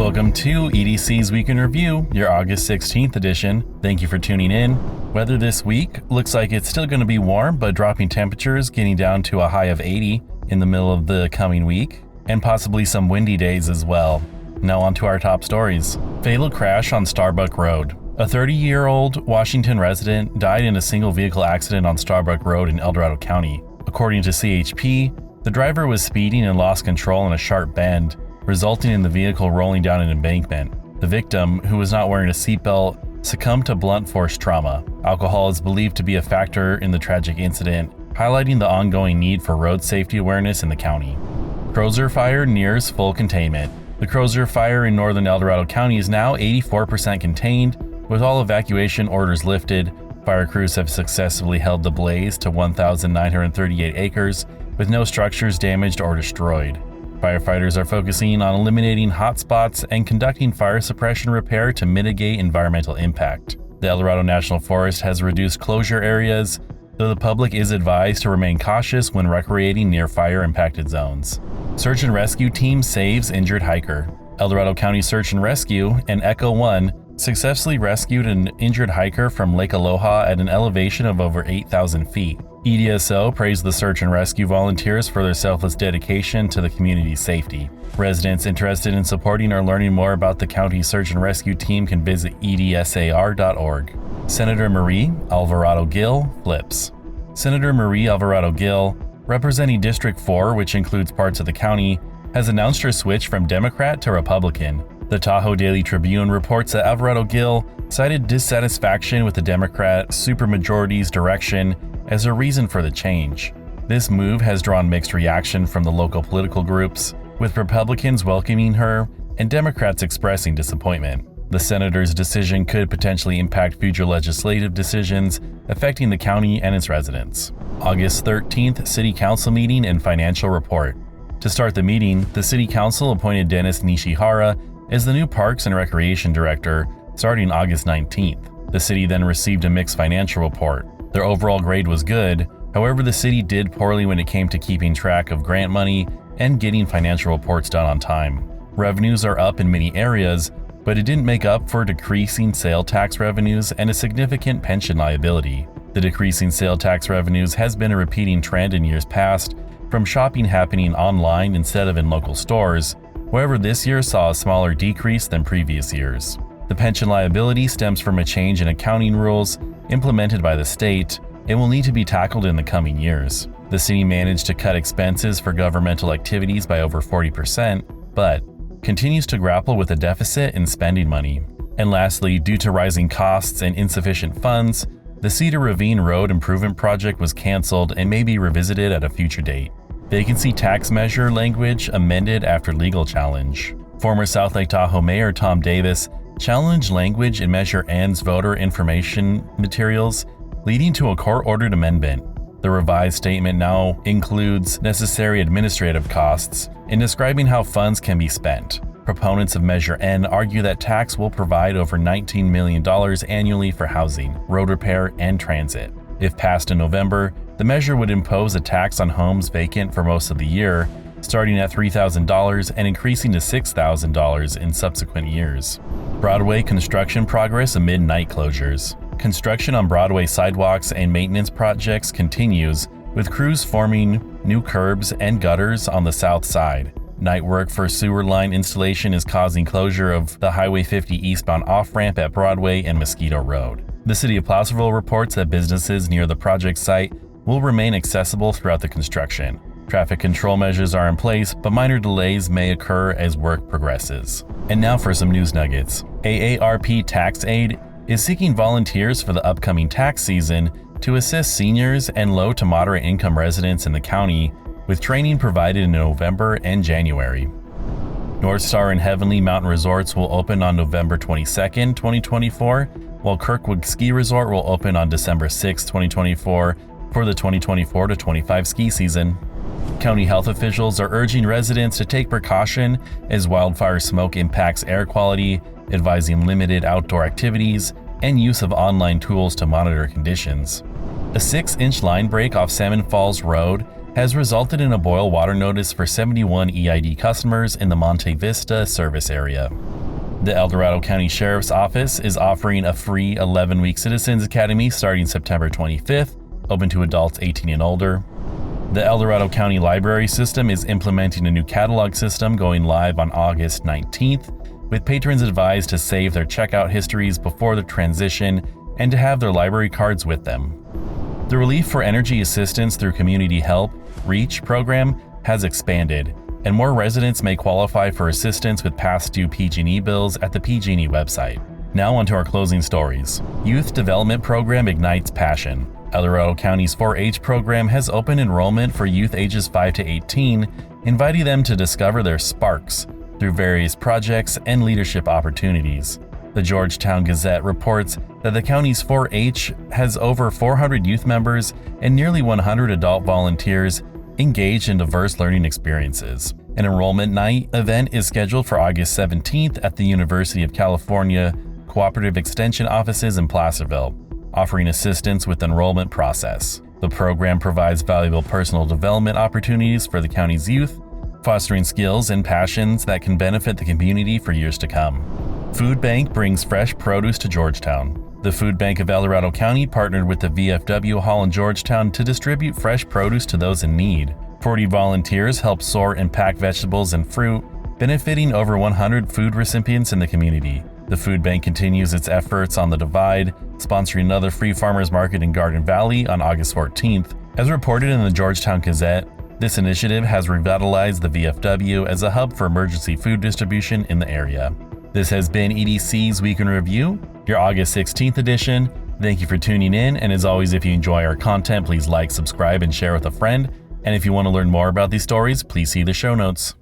Welcome to EDC's Week in Review, your August 16th edition. Thank you for tuning in. Weather this week looks like it's still going to be warm, but dropping temperatures getting down to a high of 80 in the middle of the coming week, and possibly some windy days as well. Now on to our top stories. Fatal crash on Starbuck Road. A 30-year-old Washington resident died in a single vehicle accident on Starbuck Road in Alvarado County. According to CHP, the driver was speeding and lost control in a sharp bend, resulting in the vehicle rolling down an embankment. The victim, who was not wearing a seatbelt, succumbed to blunt force trauma. Alcohol is believed to be a factor in the tragic incident, highlighting the ongoing need for road safety awareness in the county. Crozier fire nears full containment. The Crozier fire in northern Alvarado County is now 84% contained, with all evacuation orders lifted. Fire crews have successfully held the blaze to 1,938 acres, with no structures damaged or destroyed. Firefighters are focusing on eliminating hotspots and conducting fire suppression repair to mitigate environmental impact. The Alvarado National Forest has reduced closure areas, though the public is advised to remain cautious when recreating near fire-impacted zones. Search and rescue team saves injured hiker. Alvarado County Search and Rescue and Echo One successfully rescued an injured hiker from Lake Aloha at an elevation of over 8,000 feet. EDSO praised the search and rescue volunteers for their selfless dedication to the community's safety. Residents interested in supporting or learning more about the county search and rescue team can visit edsar.org. Senator Marie Alvarado-Gil flips. Senator Marie Alvarado-Gil, representing District 4, which includes parts of the county, has announced her switch from Democrat to Republican. The Tahoe Daily Tribune reports that Alvarado-Gil cited dissatisfaction with the Democrat supermajority's direction as a reason for the change. This move has drawn mixed reaction from the local political groups, with Republicans welcoming her and Democrats expressing disappointment. The senator's decision could potentially impact future legislative decisions affecting the county and its residents. August 13th City Council meeting and financial report. To start the meeting, the City Council appointed Dennis Nishihara as the new Parks and Recreation Director starting August 19th. The city then received a mixed financial report. Their overall grade was good, however the city did poorly when it came to keeping track of grant money and getting financial reports done on time. Revenues are up in many areas, but it didn't make up for decreasing sale tax revenues and a significant pension liability. The decreasing sale tax revenues has been a repeating trend in years past, from shopping happening online instead of in local stores. However, this year saw a smaller decrease than previous years. The pension liability stems from a change in accounting rules implemented by the state and will need to be tackled in the coming years. The city managed to cut expenses for governmental activities by over 40%, but continues to grapple with a deficit in spending money. And lastly, due to rising costs and insufficient funds, the Cedar Ravine Road Improvement Project was canceled and may be revisited at a future date. Vacancy tax measure language amended after legal challenge. Former South Lake Tahoe Mayor Tom Davis challenged language in Measure N's voter information materials, leading to a court-ordered amendment. The revised statement now includes necessary administrative costs in describing how funds can be spent. Proponents of Measure N argue that tax will provide over $19 million annually for housing, road repair, and transit. If passed in November, the measure would impose a tax on homes vacant for most of the year, starting at $3,000 and increasing to $6,000 in subsequent years. Broadway construction progress amid night closures. Construction on Broadway sidewalks and maintenance projects continues, with crews forming new curbs and gutters on the south side. Night work for sewer line installation is causing closure of the Highway 50 eastbound off-ramp at Broadway and Mosquito Road. The city of Placerville reports that businesses near the project site will remain accessible throughout the construction. Traffic control measures are in place, but minor delays may occur as work progresses. And now for some news nuggets. AARP Tax Aid is seeking volunteers for the upcoming tax season to assist seniors and low to moderate income residents in the county, with training provided in November and January. North Star and Heavenly Mountain Resorts will open on November 22nd, 2024, while Kirkwood Ski Resort will open on December 6, 2024 for the 2024-25 ski season. County health officials are urging residents to take precaution as wildfire smoke impacts air quality, advising limited outdoor activities and use of online tools to monitor conditions. A 6-inch line break off Salmon Falls Road has resulted in a boil water notice for 71 EID customers in the Monte Vista service area. The Alvarado County Sheriff's Office is offering a free 11-week Citizens Academy starting September 25th, open to adults 18 and older. The Alvarado County Library System is implementing a new catalog system going live on August 19th, with patrons advised to save their checkout histories before the transition and to have their library cards with them. The Relief for Energy Assistance through Community Help (REACH) program has expanded, and more residents may qualify for assistance with past due PG&E bills at the PG&E website. Now onto our closing stories. Youth Development Program ignites passion. Alvarado County's 4-H program has open enrollment for youth ages 5 to 18, inviting them to discover their sparks through various projects and leadership opportunities. The Georgetown Gazette reports that the county's 4-H has over 400 youth members and nearly 100 adult volunteers engaged in diverse learning experiences. An enrollment night event is scheduled for August 17th at the University of California Cooperative Extension offices in Placerville, offering assistance with the enrollment process. The program provides valuable personal development opportunities for the county's youth, fostering skills and passions that can benefit the community for years to come. Food Bank brings fresh produce to Georgetown. The Food Bank of Alvarado County partnered with the VFW Hall in Georgetown to distribute fresh produce to those in need. 40 volunteers help sort and pack vegetables and fruit, benefiting over 100 food recipients in the community. The Food Bank continues its efforts on the Divide, sponsoring another free farmers market in Garden Valley on August 14th. As reported in the Georgetown Gazette, this initiative has revitalized the VFW as a hub for emergency food distribution in the area. This has been EDC's Week in Review, your August 16th edition. Thank you for tuning in, and as always, if you enjoy our content, please like, subscribe, and share with a friend. And if you want to learn more about these stories, please see the show notes.